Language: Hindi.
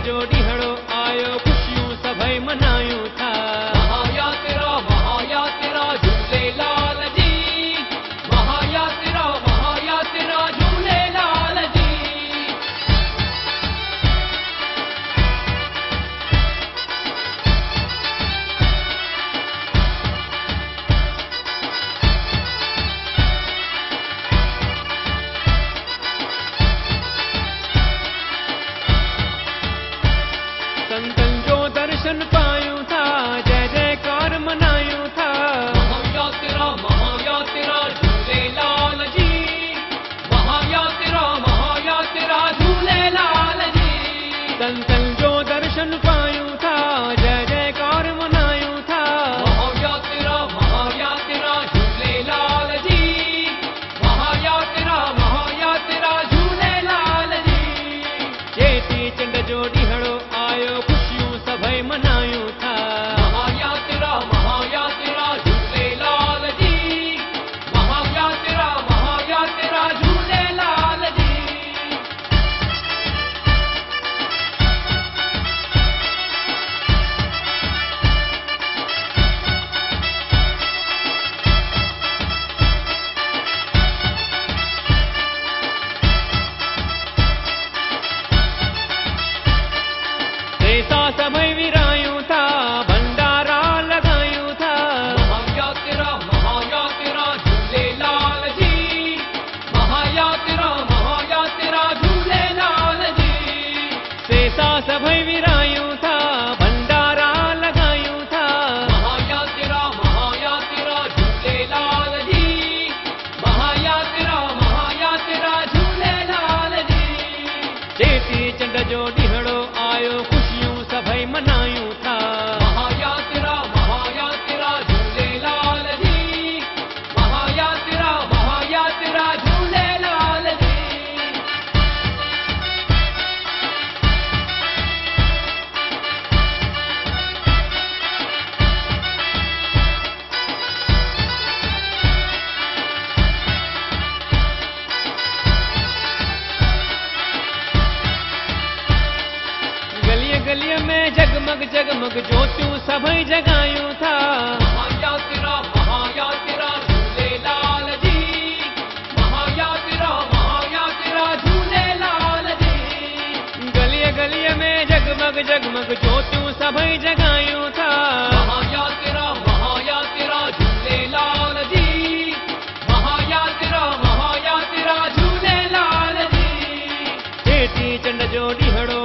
जो ॾींहड़ो आयो ख़ुशियूं सभई मनायूं था। महायात्रा महायात्रा झूलेलाल जी, महायात्रा महायात्रा झूलेलाल जी। संतन जो दर्शन पायूं था, जय जयकार मनायूं था। महायात्रा महायात्रा झूलेलाल जी, महायात्रा महायात्रा झूलेलाल जी। संतन जो दर्शन पायूं था, जय जयकार मनायूं था। महायात्रा महायात्रा झूलेलाल जी, महायात्रा महायात्रा झूलेलाल जी। चेटी चंड जो ॾींहड़ो आयो ख़ुशियूं सभई मनायूं था। महायात्रा महायात्रा झूलेलाल जी, महायात्रा महायात्रा झूलेलाल जी। सेसा सभई विरायूं था, भंडारा लॻायूं था। महायात्रा महायात्रा झूलेलाल जी, महायात्रा महायात्रा झूलेलाल जी। सेसा सभई विरायूं था, भंडारा लॻायूं था। महायात्रा महायात्रा झूलेलाल जी, महायात्रा महायात्रा झूलेलाल जी। चेटी चंड जो ॾींहड़ो आयो ख़ुशियूं सभई मनायूं था। महायात्रा महायात्रा झूलेलाल जी, महायात्रा महायात्रा झूलेलाल जी। गलीअ गलीअ में जगमग जगमग ज्योतियूं सभई जगायूं था। महायात्रा महायात्रा झूलेलाल जी, महायात्रा महायात्रा झूलेलाल जी। गलीअ गलीअ में जगमग जगमग ज्योतियूं सभई जगायूं था। महायात्रा महायात्रा झूलेलाल जी, महायात्रा महायात्रा झूलेलाल जी। चेटी चंड जो ॾींहड़ो